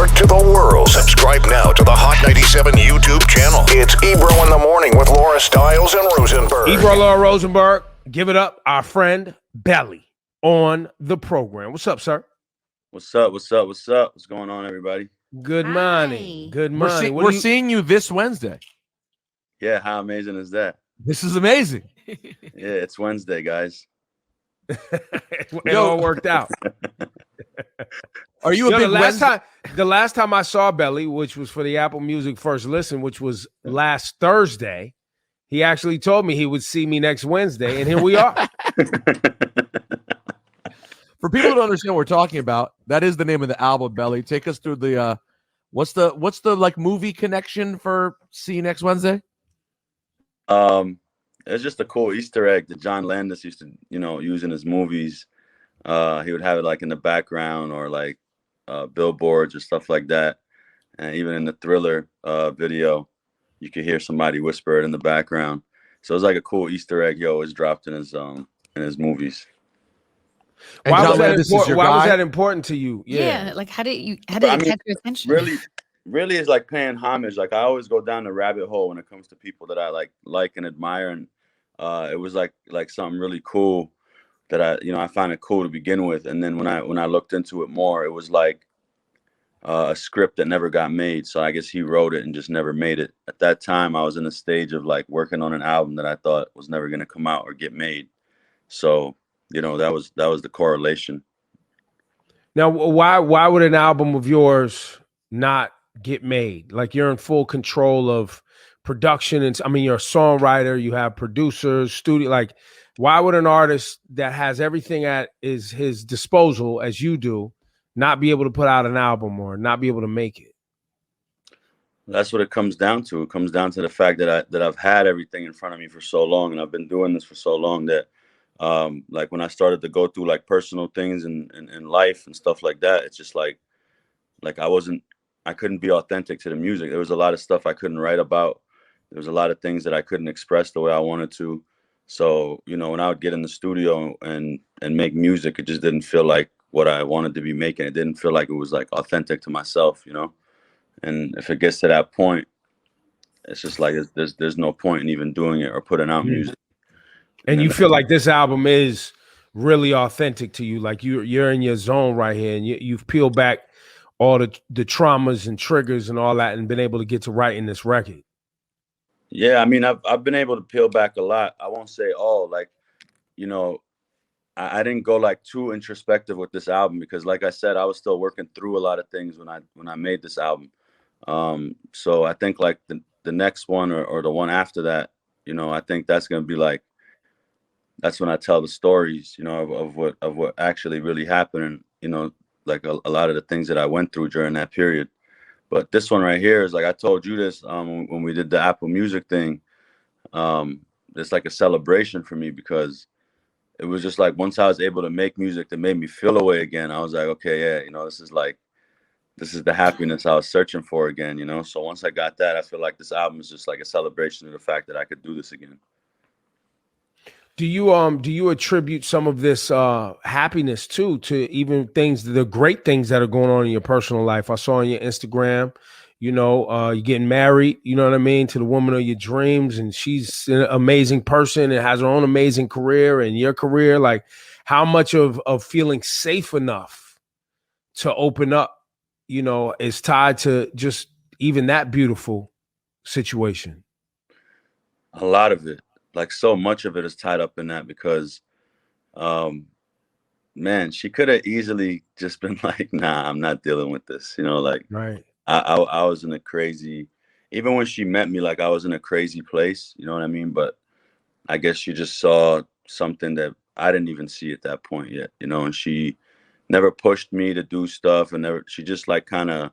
Network to the world. Subscribe now to the Hot 97 YouTube channel. It's Ebro in the Morning with Laura Stiles and Rosenberg. Ebro, Laura Rosenberg, give it up. Our friend Belly on the program. What's up, sir? What's up? What's up? What's up? What's going on, everybody? Good morning. Good morning. We're seeing you this Wednesday. Yeah, how amazing is that? This is amazing. Yeah, it's Wednesday, guys. It all worked out. Are you a big the last time I saw Belly, which was for the Apple Music First Listen, which was last Thursday, he actually told me he would see me next Wednesday, and here we are. For people who don't understand what we're talking about, that is the name of the album, Belly. Take us through the what's the like movie connection for See You Next Wednesday? It's just a cool Easter egg that John Landis used to, use in his movies. He would have it like in the background or like billboards or stuff like that. And even in the Thriller video, you could hear somebody whisper it in the background. So it's like a cool Easter egg he always dropped in his movies. And why was that important to you? Yeah, like how did it catch your attention? Really is like paying homage. Like I always go down the rabbit hole when it comes to people that I like and admire. And it was like something really cool that I find it cool to begin with. And then when I looked into it more, it was like a script that never got made. So I guess he wrote it and just never made it. At that time, I was in a stage of like working on an album that I thought was never going to come out or get made. So, that was the correlation. Now, why would an album of yours not get made? Like you're in full control of production, and you're a songwriter, you have producers, studio. Like, why would an artist that has everything at his disposal as you do not be able to put out an album or not be able to make it? That's what it comes down to. It comes down to the fact that I've had everything in front of me for so long, and I've been doing this for so long that like when I started to go through like personal things in life and stuff like that, it's just like I couldn't be authentic to the music. There was a lot of stuff I couldn't write about. There was a lot of things that I couldn't express the way I wanted to. So, when I would get in the studio and make music, it just didn't feel like what I wanted to be making. It didn't feel like it was like authentic to myself, And if it gets to that point, it's just like there's no point in even doing it or putting out music. And you feel like this album is really authentic to you, like you're in your zone right here, and you've peeled back all the traumas and triggers and all that, and been able to get to writing this record. Yeah, I've been able to peel back a lot. I won't say all, like, I didn't go like too introspective with this album because, like I said, I was still working through a lot of things when I made this album. So I think like the next one or the one after that, I think that's gonna be like. That's when I tell the stories, of what actually really happened, and like a lot of the things that I went through during that period. But this one right here is like I told you this when we did the Apple Music thing. It's like a celebration for me because it was just like once I was able to make music that made me feel away again, I was like, okay, yeah, this is the happiness I was searching for again, So once I got that, I feel like this album is just like a celebration of the fact that I could do this again. Do you attribute some of this happiness to even the great things that are going on in your personal life? I saw on your Instagram, you're getting married, you know what I mean, to the woman of your dreams, and she's an amazing person and has her own amazing career, and your career. Like, how much of feeling safe enough to open up, is tied to just even that beautiful situation? A lot of it. Like so much of it is tied up in that because, man, she could have easily just been like, nah, I'm not dealing with this. Right. I was in a crazy, even when she met me, like I was in a crazy place, you know what I mean? But I guess she just saw something that I didn't even see at that point yet, and she never pushed me to do stuff she just like kind of,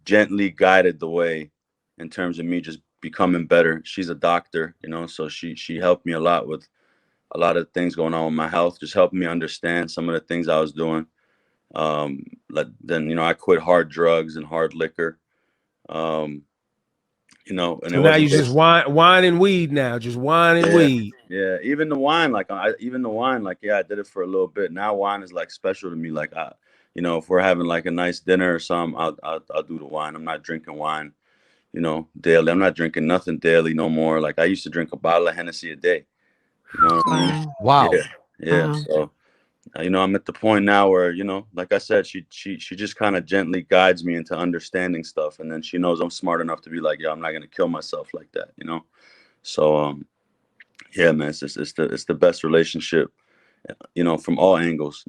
gently guided the way in terms of me just becoming better. She's a doctor, so she helped me a lot with a lot of things going on with my health, just helping me understand some of the things I was doing. Then I quit hard drugs and hard liquor. And so now you just wine and weed now, just wine and weed. Yeah, even the wine, I did it for a little bit. Now wine is like special to me. Like you know, if we're having like a nice dinner or something, I'll do the wine. I'm not drinking wine, you know, daily. I'm not drinking nothing daily no more. Like I used to drink a bottle of Hennessy a day. You know what I mean? Wow. Wow. Yeah, yeah. Wow. So you know, I'm at the point now where, you know, like I said, she just kind of gently guides me into understanding stuff, and then she knows I'm smart enough to be like, yo, I'm not gonna kill myself like that, you know. So yeah, man, it's the best relationship, you know, from all angles,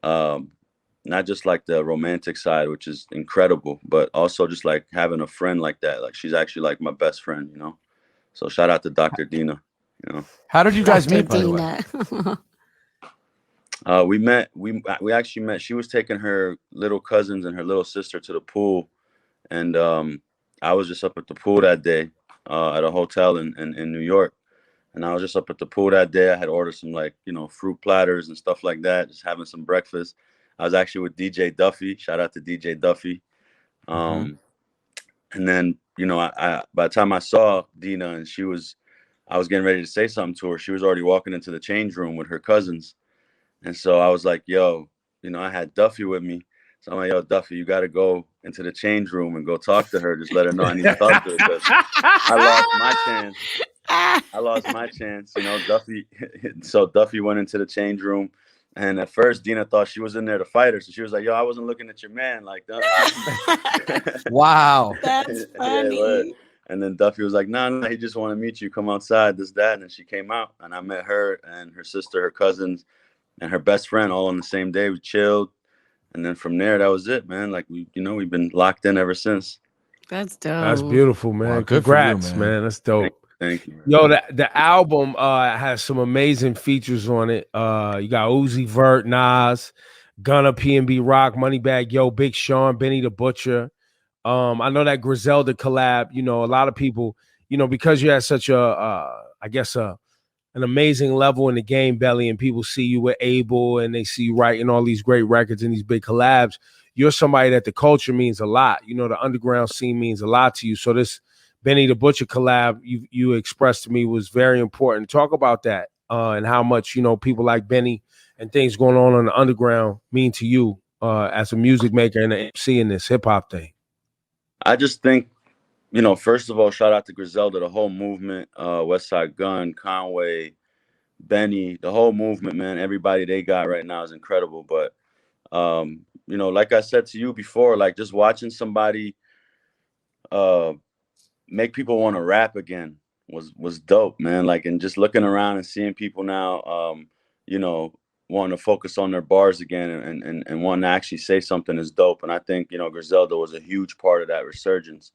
um, not just like the romantic side, which is incredible, but also just like having a friend like that. Like she's actually like my best friend, you know. So shout out to Dr. Dina, you know. How did you guys Dr. meet, by the way? Dina. We actually met. She was taking her little cousins and her little sister to the pool, and I was just up at the pool that day at a hotel in New York, and I was just up at the pool that day. I had ordered some, like, you know, fruit platters and stuff like that, just having some breakfast. I was actually with DJ Duffy. Shout out to DJ Duffy. Mhm. And then, you know, I by the time I saw Dina and I was getting ready to say something to her, she was already walking into the change room with her cousins. And so I was like, yo, you know, I had Duffy with me. So I'm like, yo, Duffy, you got to go into the change room and go talk to her. Just let her know I need to talk to her, because I lost my chance. I lost my chance, you know, Duffy. So Duffy went into the change room. And at first, Dina thought she was in there to fight her. So she was like, yo, I wasn't looking at your man. Like, no. Wow. That's Yeah, word. funny. And then Duffy was like, no, he just want to meet you. Come outside, this, that. And then she came out, and I met her and her sister, her cousins, and her best friend all on the same day. We chilled. And then from there, that was it, man. Like, we've been locked in ever since. That's That's dope. beautiful, Wow, man. good for you, Congrats, man. That's dope. Thank you. Yo, the album has some amazing features on it. You got Uzi Vert, Nas, Gunna, P&B Rock, Moneybagg Yo, Big Sean, Benny the Butcher. I know that Griselda collab, you know, a lot of people, you know, because you had such I guess an amazing level in the game, Belly, and people see you with Abel and they see you writing all these great records and these big collabs. You're somebody that the culture means a lot. You know, the underground scene means a lot to you. So this Benny the Butcher collab you expressed to me was very important. Talk about that and how much, you know, people like Benny and things going on the underground mean to you as a music maker and an MC in this hip hop thing. I just think, you know, first of all, shout out to Griselda, the whole movement, West Side Gun, Conway, Benny, the whole movement, man. Everybody they got right now is incredible. But you know, like I said to you before, like just watching somebody make people want to rap again was dope, man. Like, and just looking around and seeing people now, you know, wanting to focus on their bars again and wanting to actually say something is dope. And I think, you know, Griselda was a huge part of that resurgence.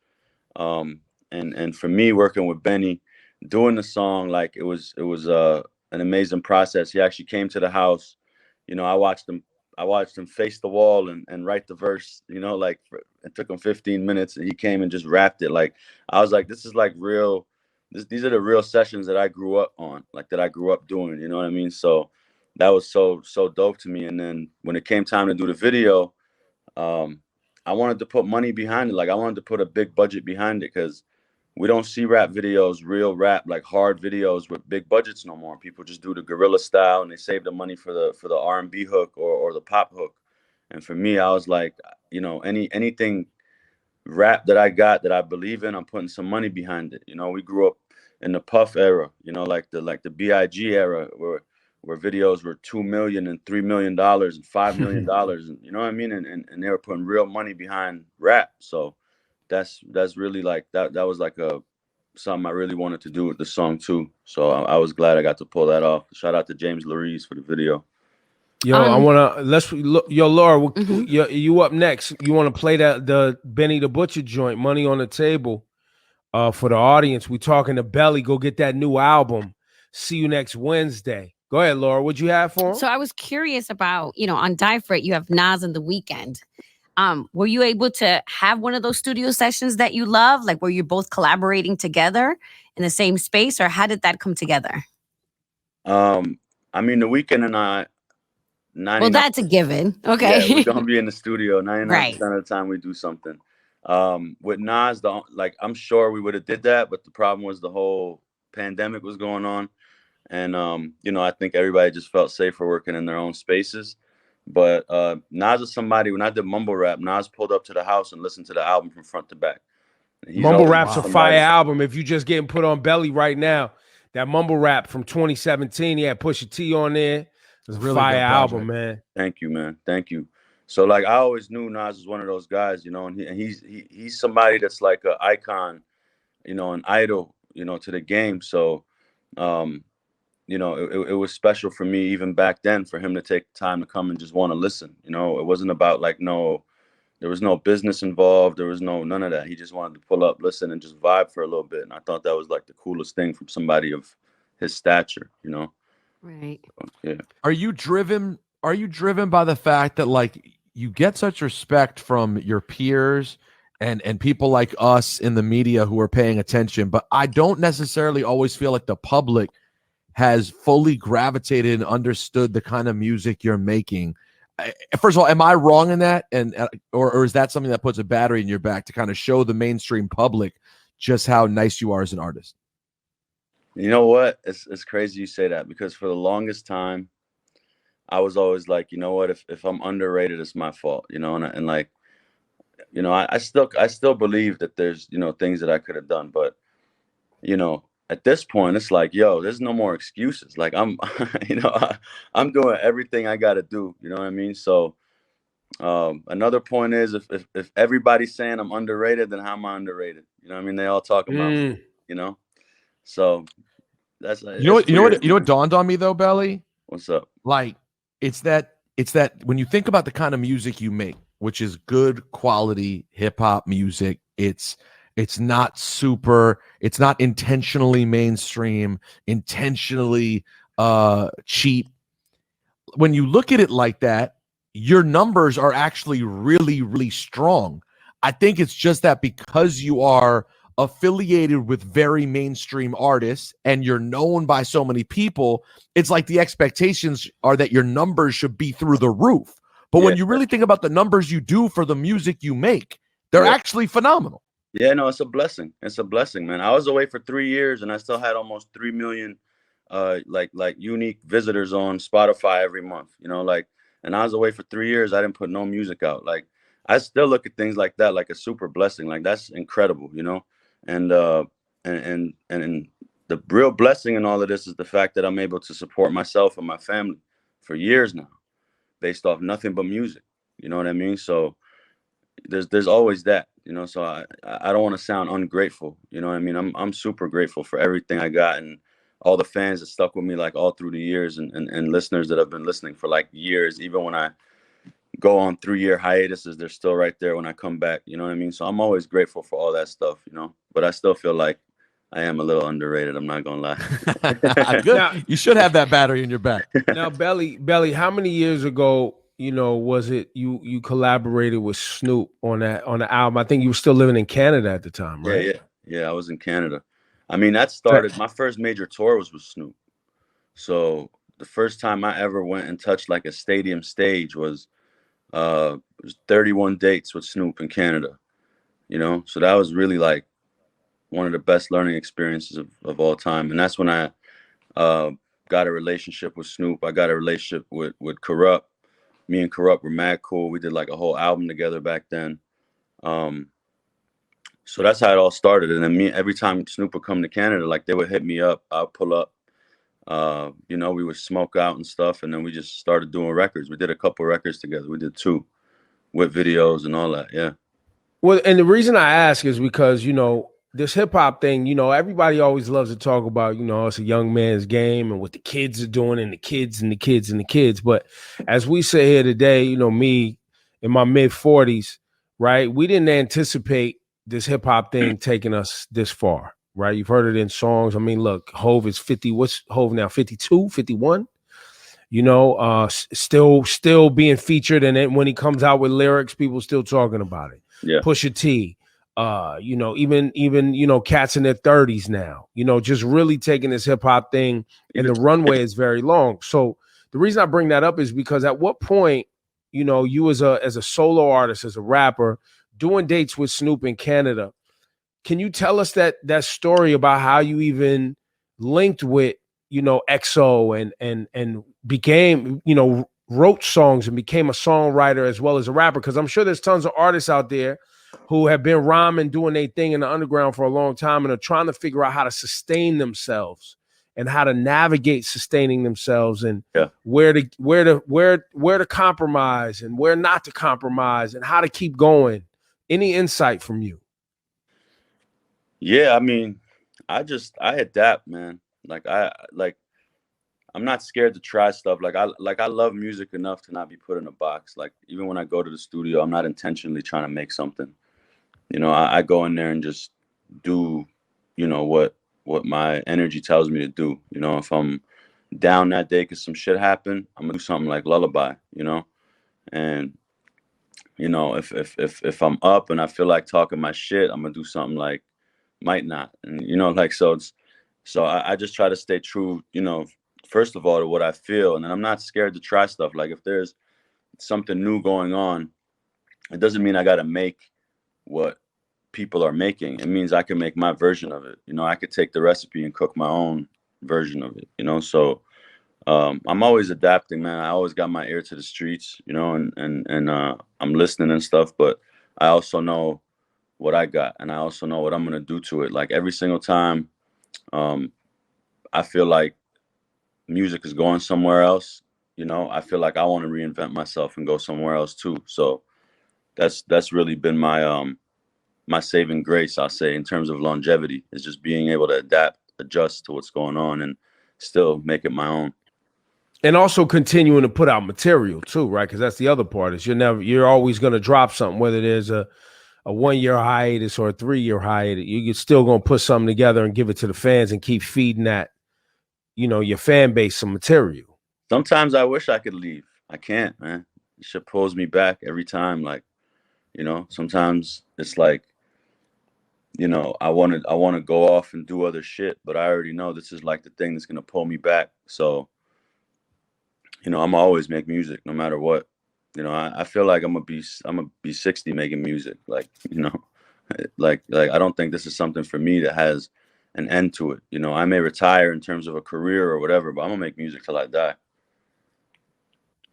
And for me, working with Benny, doing the song, like it was an amazing process. He actually came to the house. You know, I watched him face the wall and write the verse, you know, like it took him 15 minutes, and he came and just rapped it. Like, I was like, this is like real. These are the real sessions that I grew up on, like that I grew up doing, you know what I mean? So that was so dope to me. And then when it came time to do the video, I wanted to put money behind it. Like, I wanted to put a big budget behind it, because we don't see rap videos, real rap, like hard videos with big budgets no more. People just do the guerrilla style, and they save the money for the R&B hook or the pop hook. And for me, I was like, you know, anything rap that I got that I believe in, I'm putting some money behind it. You know, we grew up in the Puff era, you know, like the BIG era, where videos were $2 million and $3 million and $5 million, and you know what I mean, and they were putting real money behind rap. So that's really like that was like something I really wanted to do with the song too. So I was glad I got to pull that off. Shout out to James Larice for the video. Yo, I wanna yo, Laura, Mhm. you up next. You want to play the Benny the Butcher joint, Money on the Table, for the audience. We talking to Belly. Go get that new album. See you next Wednesday. Go ahead, Laura. What'd you have for him? So I was curious about, you know, on Die For It, you have Nas and The Weeknd. Were you able to have one of those studio sessions that you love? Like, were you both collaborating together in the same space, or how did that come together? I mean, The Weeknd and I, Well, 99. that's a given. Okay. Yeah, we're gonna be in the studio 99% Right. of the time we do something. With Nas, like, I'm sure we would have did that, but the problem was the whole pandemic was going on, and you know, I think everybody just felt safer working in their own spaces. But Nas is somebody, when I did mumble rap, Nas pulled up to the house and listened to the album from front to back. He's Mumble always Rap's a somebody- fire album. If you just getting put on Belly right now, that Mumble Rap from 2017, he had Pusha T on there. It's a Really fire good album, project. man. Thank you, man. Thank you. So like I always knew Nas was one of those guys, you know, and he's somebody that's like an icon, you know, an idol, you know, to the game. So you know, it was special for me even back then for him to take time to come and just want to listen. You know, it wasn't about like there was no business involved. There was none of that. He just wanted to pull up, listen, and just vibe for a little bit. And I thought that was like the coolest thing from somebody of his stature, you know. Right. Yeah. Are you driven by the fact that like you get such respect from your peers and people like us in the media who are paying attention, but I don't necessarily always feel like the public has fully gravitated and understood the kind of music you're making? First of all, am I wrong in that? And or is that something that puts a battery in your back to kind of show the mainstream public just how nice you are as an artist? You know what? It's crazy you say that, because for the longest time, I was always like, you know what? If I'm underrated, it's my fault, you know. And like, you know, I still believe that there's, you know, things that I could have done, but you know, at this point, it's like, yo, there's no more excuses. Like I'm, you know, I'm doing everything I got to do. You know what I mean? So another point is if everybody's saying I'm underrated, then how am I underrated? You know what I mean? They all talk about me, you know. So that's You know what dawned on me though, Belly? What's up? Like it's that when you think about the kind of music you make, which is good quality hip hop music, it's not intentionally mainstream, intentionally cheap. When you look at it like that, your numbers are actually really, really strong. I think it's just that because you are affiliated with very mainstream artists and you're known by so many people, it's like the expectations are that your numbers should be through the roof. But when you really think about the numbers you do for the music you make, they're actually phenomenal. Yeah, no, it's a blessing. It's a blessing, man. I was away for 3 years and I still had almost 3 million like unique visitors on Spotify every month, you know, like, and I was away for 3 years. I didn't put no music out. Like, I still look at things like that like a super blessing. Like, that's incredible, you know. And the real blessing in all of this is the fact that I'm able to support myself and my family for years now, based off nothing but music. You know what I mean? So there's always that, you know. So I don't want to sound ungrateful, you know what I mean? I'm super grateful for everything I got and all the fans that stuck with me like all through the years, and listeners that have been listening for like years. Even when I go on 3-year hiatuses, they're still right there when I come back, you know what I mean? So I'm always grateful for all that stuff, you know. But I still feel like I am a little underrated, I'm not gonna lie. Good. Now, you should have that battery in your back. Now, Belly, how many years ago, you know, was it you collaborated with Snoop on the album? I think you were still living in Canada at the time, right? Yeah, I was in Canada. I mean, that started, my first major tour was with Snoop. So the first time I ever went and touched like a stadium stage was 31 dates with Snoop in Canada, you know. So that was really like one of the best learning experiences of all time. And that's when I got a relationship with Snoop. I got a relationship with Corrupt. Me and Corrupt were mad cool. We did like a whole album together back then. So that's how it all started. And then every time Snoop would come to Canada, like they would hit me up, I'll pull up, you know, we would smoke out and stuff. And then we just started doing records. We did a couple records together. We did 2 with videos and all that. Yeah. Well, and the reason I ask is because, you know, this hip hop thing, you know, everybody always loves to talk about, you know, it's a young man's game and what the kids are doing and the kids and the kids and the kids. But as we sit here today, you know, me in my mid 40s, right, we didn't anticipate this hip hop thing taking us this far, right? You've heard it in songs. I mean, look, Hove is 50. What's Hove now? 52, 51? You know, still being featured. And then when he comes out with lyrics, people still talking about it. Yeah. Pusha T, you know, even, you know, cats in their 30s now, you know, just really taking this hip hop thing, and the runway is very long. So the reason I bring that up is because at what point, you know, you as a solo artist, as a rapper, doing dates with Snoop in Canada, can you tell us that story about how you even linked with, you know, XO and became, you know, wrote songs and became a songwriter as well as a rapper? Because I'm sure there's tons of artists out there who have been rhyming, doing their thing in the underground for a long time and are trying to figure out how to sustain themselves and how to navigate sustaining themselves and where to compromise and where not to compromise and how to keep going. Any insight from you? Yeah, I mean, I adapt, man. I'm not scared to try stuff. I love music enough to not be put in a box. Like, even when I go to the studio, I'm not intentionally trying to make something. You know, I go in there and just do, you know, what my energy tells me to do. You know, if I'm down that day because some shit happened, I'm gonna do something like Lullaby, you know? And, you know, if I'm up and I feel like talking my shit, I'm gonna do something like Might Not. And, you know, like, so I just try to stay true, you know, first of all, to what I feel. And then I'm not scared to try stuff. Like, if there's something new going on, it doesn't mean I got to make what people are making. It means I can make my version of it. You know, I could take the recipe and cook my own version of it, you know? So I'm always adapting, man. I always got my ear to the streets, you know, and I'm listening and stuff, but I also know what I got and I also know what I'm going to do to it. Like, every single time I feel like music is going somewhere else, you know, I feel like I want to reinvent myself and go somewhere else too. So that's really been my my saving grace, I'll say, in terms of longevity, is just being able to adapt, adjust to what's going on and still make it my own. And also continuing to put out material too, right? Because that's the other part, is you're always going to drop something, whether there's a 1-year hiatus or a 3-year hiatus. You're still going to put something together and give it to the fans and keep feeding that, you know, your fan base some material. Sometimes I wish I could leave. I can't, man. It shit pulls me back every time. Like, you know, sometimes it's like, you know, I want to go off and do other shit, but I already know this is like the thing that's going to pull me back. So, you know, I'm always make music no matter what. You know, I feel like I'm gonna be 60 making music. Like, you know, like I don't think this is something for me that has an end to it. You know, I may retire in terms of a career or whatever, but I'm gonna make music till I die.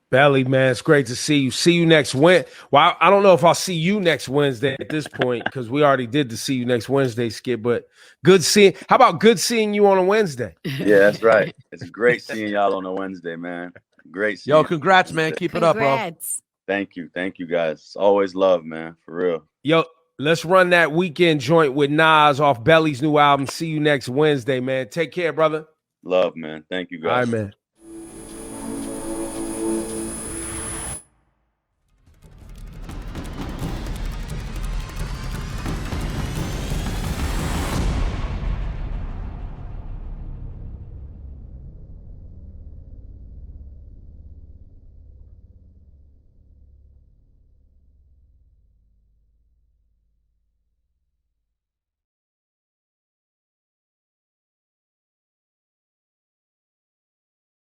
Belly, man, it's great to see you. See you next Wednesday. Well, I don't know if I'll see you next Wednesday at this point, because we already did the See You Next Wednesday skit, but how about good seeing you on a Wednesday? Yeah, that's right. It's great seeing y'all on a Wednesday, man. Great seeing Yo, congrats, man. Keep it up, bro. Thank you, guys. It's always love, man, for real. Yo, let's run that weekend joint with Nas off Belly's new album. See you next Wednesday, man. Take care, brother. Love, man. Thank you, guys. All right, man.